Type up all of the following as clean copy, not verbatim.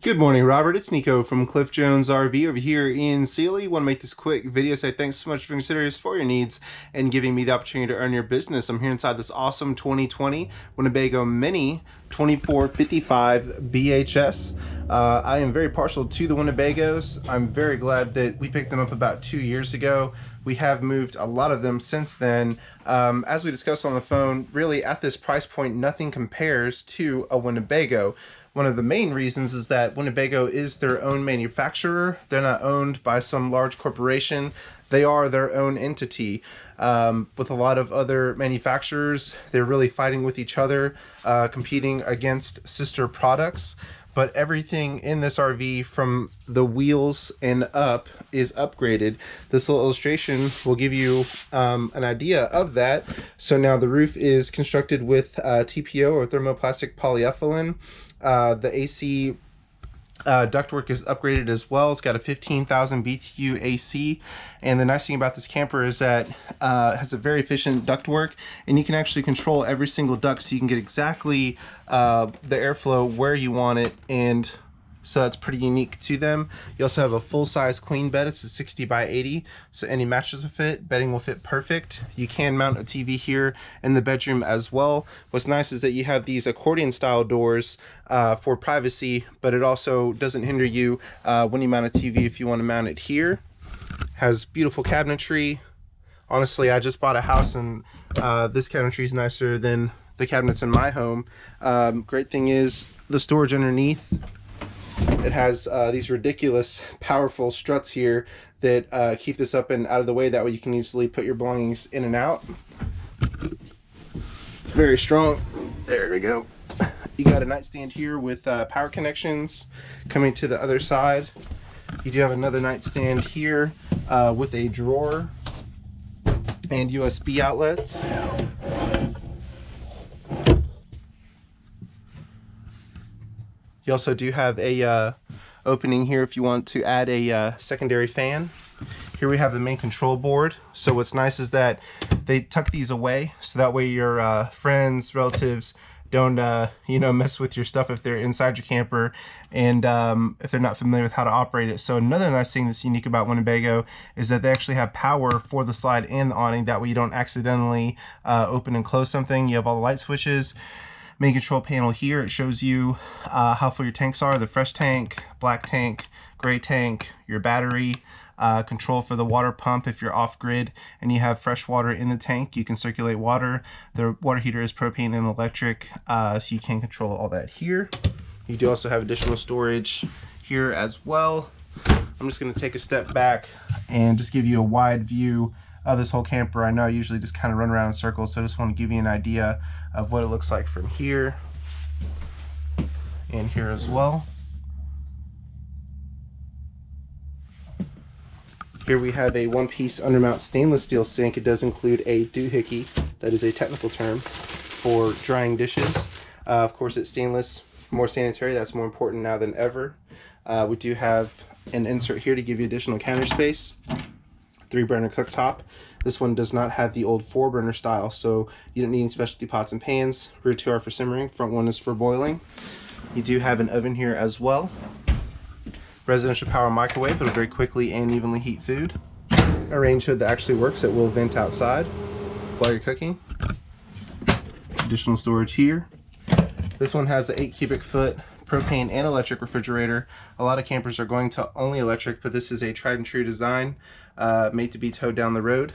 Good morning, Robert. It's Nico from Cliff Jones RV over here in Sealy. Want to make this quick video, say thanks so much for considering us for your needs and giving me the opportunity to earn your business. I'm here inside this awesome 2020 Winnebago Minnie 2455BHS. I am very partial to the Winnebagos. I'm very glad that we picked them up about 2 years ago. We have moved a lot of them since then. As we discussed on the phone, really at this price point, nothing compares to a Winnebago. One of the main reasons is that Winnebago is their own manufacturer. They're not owned by some large corporation. They are their own entity. With a lot of other manufacturers, they're really fighting with each other, competing against sister products. But everything in this RV from the wheels and up is upgraded. This little illustration will give you an idea of that. So now the roof is constructed with TPO or thermoplastic polyethylene. The AC ductwork is upgraded as well. It's got a 15,000 BTU AC, and the nice thing about this camper is that it has a very efficient ductwork, and you can actually control every single duct so you can get exactly the airflow where you want it, and so that's pretty unique to them. You also have a full-size queen bed. It's a 60 by 80, so any mattress will fit. Bedding will fit perfect. You can mount a TV here in the bedroom as well. What's nice is that you have these accordion-style doors for privacy, but it also doesn't hinder you when you mount a TV if you want to mount it here. Has beautiful cabinetry. Honestly, I just bought a house, and this cabinetry is nicer than the cabinets in my home. Great thing is the storage underneath. It has these ridiculous powerful struts here that keep this up and out of the way. That way you can easily put your belongings in and out. It's very strong. There we go. You got a nightstand here with power connections coming to the other side. You do have another nightstand here with a drawer and USB outlets. You also do have a opening here if you want to add a secondary fan. Here we have the main control board. So what's nice is that they tuck these away, so that way your friends, relatives don't mess with your stuff if they're inside your camper, and if they're not familiar with how to operate it. So another nice thing that's unique about Winnebago is that they actually have power for the slide and the awning. That way you don't accidentally open and close something. You have all the light switches. Main control panel here, it shows you how full your tanks are: the fresh tank, black tank, gray tank, your battery, control for the water pump if you're off grid and you have fresh water in the tank. You can circulate water. The water heater is propane and electric, so you can control all that here. You do also have additional storage here as well. I'm just going to take a step back and just give you a wide view of this whole camper. I know I usually just kind of run around in circles, so I just want to give you an idea of what it looks like from here and here as well. Here we have a one-piece undermount stainless steel sink. It does include a doohickey, that is a technical term for drying dishes. Of course, it's stainless, more sanitary. That's more important now than ever. We do have an insert here to give you additional counter space. 3-burner cooktop. This one does not have the old 4-burner style, so you don't need any specialty pots and pans. Rear 2 are for simmering, front 1 is for boiling. You do have an oven here as well. Residential power microwave. It'll very quickly and evenly heat food. A range hood that actually works. It will vent outside while you're cooking. Additional storage here. This one has an 8 cubic foot propane and electric refrigerator. A lot of campers are going to only electric, but this is a tried and true design, made to be towed down the road.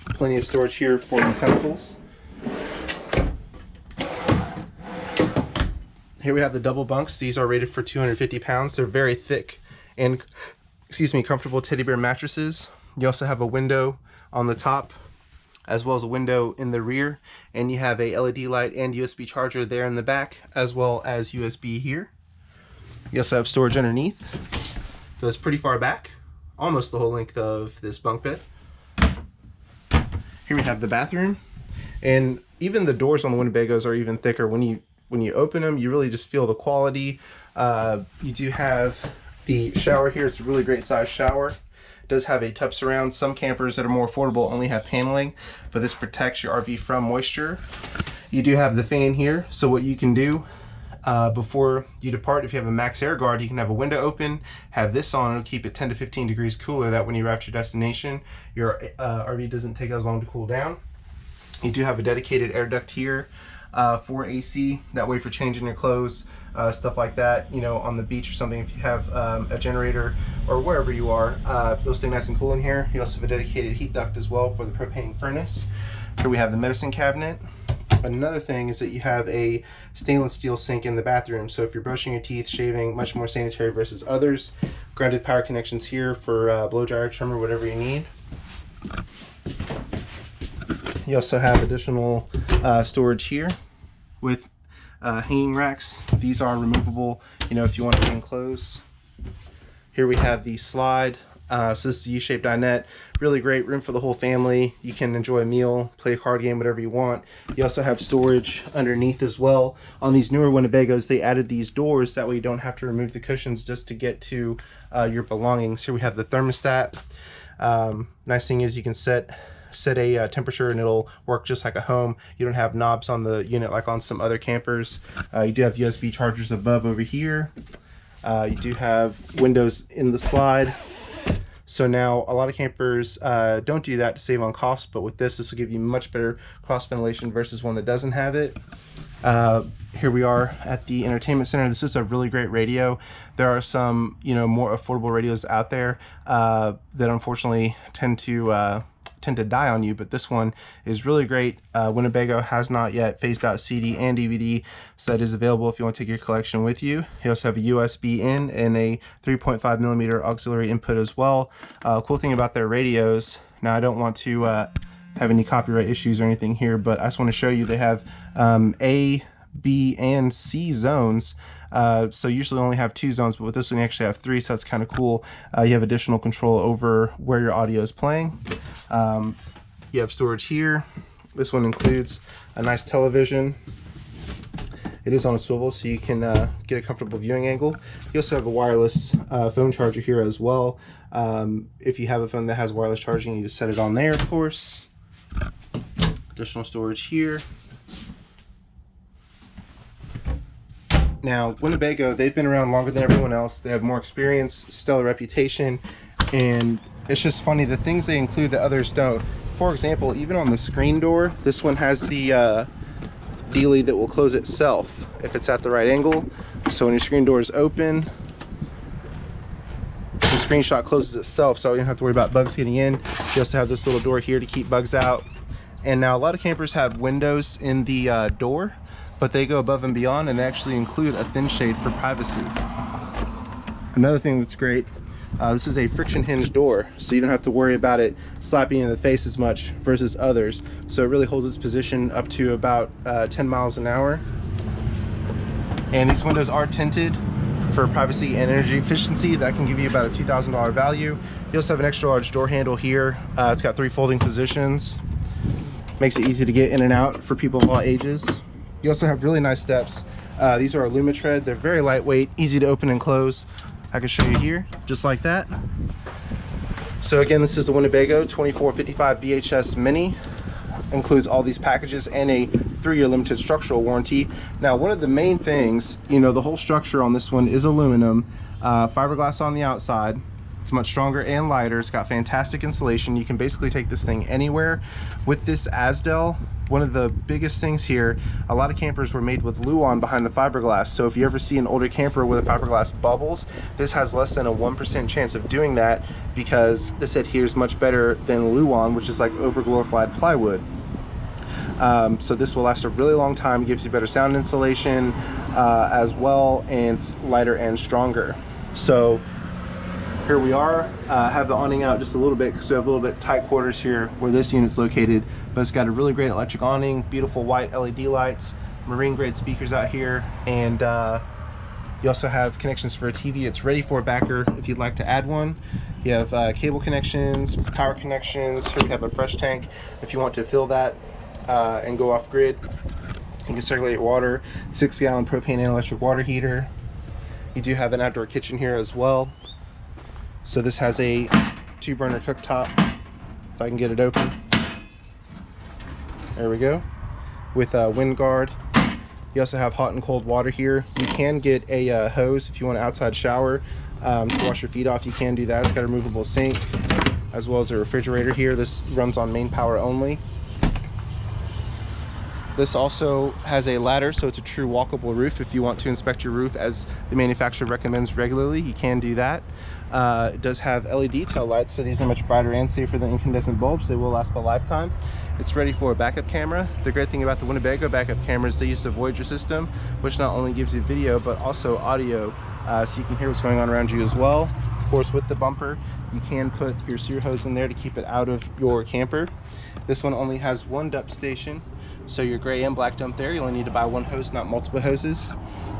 Plenty of storage here for utensils. Here we have the double bunks. These are rated for 250 pounds. They're very thick and, comfortable teddy bear mattresses. You also have a window on the top, as well as a window in the rear, and you have a LED light and USB charger there in the back, as well as USB here. You also have storage underneath. Goes pretty far back, almost the whole length of this bunk bed. Here we have the bathroom, and even the doors on the Winnebagos are even thicker. When you open them, you really just feel the quality. You do have the shower here. It's a really great size shower. Does have a tub surround. Some campers that are more affordable only have paneling, but this protects your RV from moisture. You do have the fan here, so what you can do Before you depart, if you have a max air guard, you can have a window open, have this on, it'll keep it 10 to 15 degrees cooler, that when you arrive to your destination, your RV doesn't take as long to cool down. You do have a dedicated air duct here for AC, that way for changing your clothes, stuff like that, you know, on the beach or something. If you have a generator or wherever you are, it'll stay nice and cool in here. You also have a dedicated heat duct as well for the propane furnace. Here we have the medicine cabinet. Another thing is that you have a stainless steel sink in the bathroom, so if you're brushing your teeth, shaving, much more sanitary versus others. Grounded power connections here for blow dryer, trimmer, whatever you need. You also have additional storage here with hanging racks. These are removable, you know, if you want to hang clothes. Here we have the slide. So this is a U-shaped dinette. Really great room for the whole family. You can enjoy a meal, play a card game, whatever you want. You also have storage underneath as well. On these newer Winnebagos, they added these doors, that way you don't have to remove the cushions just to get to your belongings. Here we have the thermostat. Nice thing is you can set a temperature and it'll work just like a home. You don't have knobs on the unit like on some other campers. You do have USB chargers above over here. You do have windows in the slide. So now a lot of campers don't do that to save on cost, but with this will give you much better cross ventilation versus one that doesn't have it. Here we are at the entertainment center. This is a really great radio. There are some, you know, more affordable radios out there that unfortunately tend to die on you, but this one is really great. Winnebago has not yet phased out CD and DVD, so that is available if you want to take your collection with you. You also have a USB in and a 3.5 millimeter auxiliary input as well. Cool thing about their radios, now I don't want to have any copyright issues or anything here, but I just want to show you they have A, B, and C zones. So usually only have 2 zones, but with this one you actually have 3, so that's kind of cool. You have additional control over where your audio is playing. You have storage here. This one includes a nice television. It is on a swivel, so you can get a comfortable viewing angle. You also have a wireless phone charger here as well. If you have a phone that has wireless charging, you just set it on there, of course. Additional storage here. Now, Winnebago, they've been around longer than everyone else. They have more experience, stellar reputation, and it's just funny, the things they include that others don't. For example, even on the screen door, this one has the dealie that will close itself if it's at the right angle. So when your screen door is open, the screenshot closes itself, so you don't have to worry about bugs getting in. You also have this little door here to keep bugs out. And now a lot of campers have windows in the door, but they go above and beyond and they actually include a thin shade for privacy. Another thing that's great, this is a friction hinge door, so you don't have to worry about it slapping you in the face as much versus others. So it really holds its position up to about 10 miles an hour. And these windows are tinted for privacy and energy efficiency. That can give you about a $2,000 value. You also have an extra large door handle here. It's got 3 folding positions. Makes it easy to get in and out for people of all ages. You also have really nice steps. These are Aluma-Tread. They're very lightweight, easy to open and close. I can show you here, just like that. So again, this is the Winnebago 2455BHS Mini. Includes all these packages and a 3-year limited structural warranty. Now, one of the main things, you know, the whole structure on this one is aluminum, fiberglass on the outside. It's much stronger and lighter. It's got fantastic insulation. You can basically take this thing anywhere. With this Asdel, one of the biggest things here, a lot of campers were made with Luan behind the fiberglass. So if you ever see an older camper where the fiberglass bubbles, this has less than a 1% chance of doing that because this adheres much better than Luan, which is like overglorified plywood. So this will last a really long time, gives you better sound insulation as well, and it's lighter and stronger. So here we are. Have the awning out just a little bit because we have a little bit tight quarters here where this unit's located, but it's got a really great electric awning, beautiful white LED lights, marine grade speakers out here, and you also have connections for a TV. It's ready for a backer if you'd like to add one. You have cable connections, power connections. Here we have a fresh tank if you want to fill that and go off grid. You can circulate water, 6-gallon propane and electric water heater. You do have an outdoor kitchen here as well. So this has a 2-burner cooktop, if I can get it open. There we go, with a wind guard. You also have hot and cold water here. You can get a hose if you want an outside shower to wash your feet off. You can do that. It's got a removable sink as well as a refrigerator here. This runs on main power only. This also has a ladder, so it's a true walkable roof. If you want to inspect your roof as the manufacturer recommends regularly, you can do that. It does have LED tail lights, so these are much brighter and safer than incandescent bulbs. They will last a lifetime. It's ready for a backup camera. The great thing about the Winnebago backup camera is they use the Voyager system, which not only gives you video but also audio, so you can hear what's going on around you as well. Of course, with the bumper, you can put your sewer hose in there to keep it out of your camper. This one only has one dump station, so your gray and black dump there, you only need to buy one hose, not multiple hoses.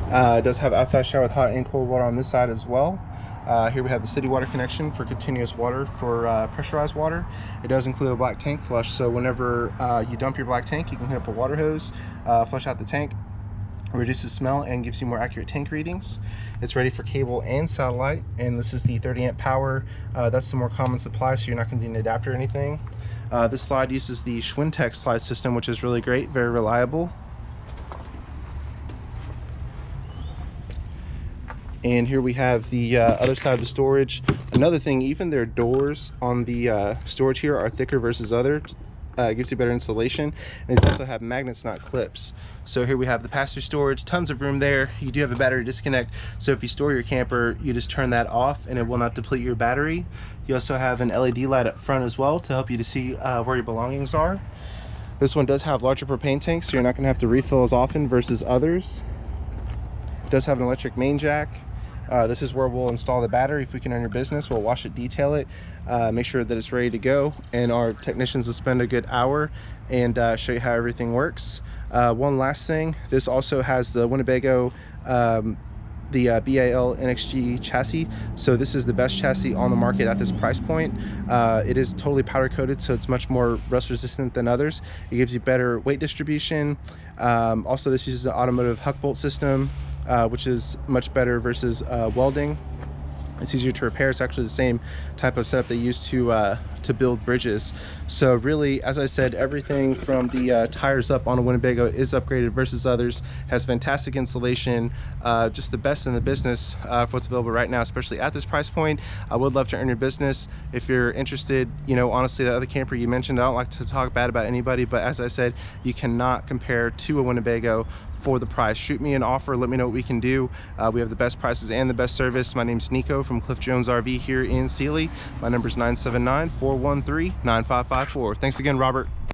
It does have outside shower with hot and cold water on this side as well. Here we have the city water connection for continuous water for pressurized water. It does include a black tank flush, so whenever you dump your black tank, you can hook up a water hose, flush out the tank, reduces smell and gives you more accurate tank readings. It's ready for cable and satellite, and this is the 30 amp power. That's the more common supply, so you're not going to need an adapter or anything. This slide uses the Schwintek slide system, which is really great, very reliable. And here we have the other side of the storage. Another thing, even their doors on the storage here are thicker versus others. It gives you better insulation, and these also have magnets, not clips. So here we have the pass-through storage, tons of room there. You do have a battery disconnect, so if you store your camper, you just turn that off and it will not deplete your battery. You also have an LED light up front as well to help you to see where your belongings are. This one does have larger propane tanks, so you're not going to have to refill as often versus others. It does have an electric main jack. This is where we'll install the battery. If we can earn your business, we'll wash it, detail it, make sure that it's ready to go, and our technicians will spend a good hour and show you how everything works. One last thing, this also has the Winnebago the BAL NXG chassis, so this is the best chassis on the market at this price point. It is totally powder coated, so it's much more rust resistant than others. It gives you better weight distribution. Also, this uses an automotive huck bolt system, which is much better versus welding. It's easier to repair. It's actually the same type of setup they use to build bridges. So really, as I said, everything from the tires up on a Winnebago is upgraded versus others. Has fantastic insulation, just the best in the business for what's available right now, especially at this price point. I would love to earn your business. If you're interested, you know, honestly, the other camper you mentioned, I don't like to talk bad about anybody, but as I said, you cannot compare to a Winnebago for the price. Shoot me an offer, let me know what we can do. We have the best prices and the best service. My name's Nico from Cliff Jones RV here in Sealy. My number is 979-413-9554. Thanks again, Robert.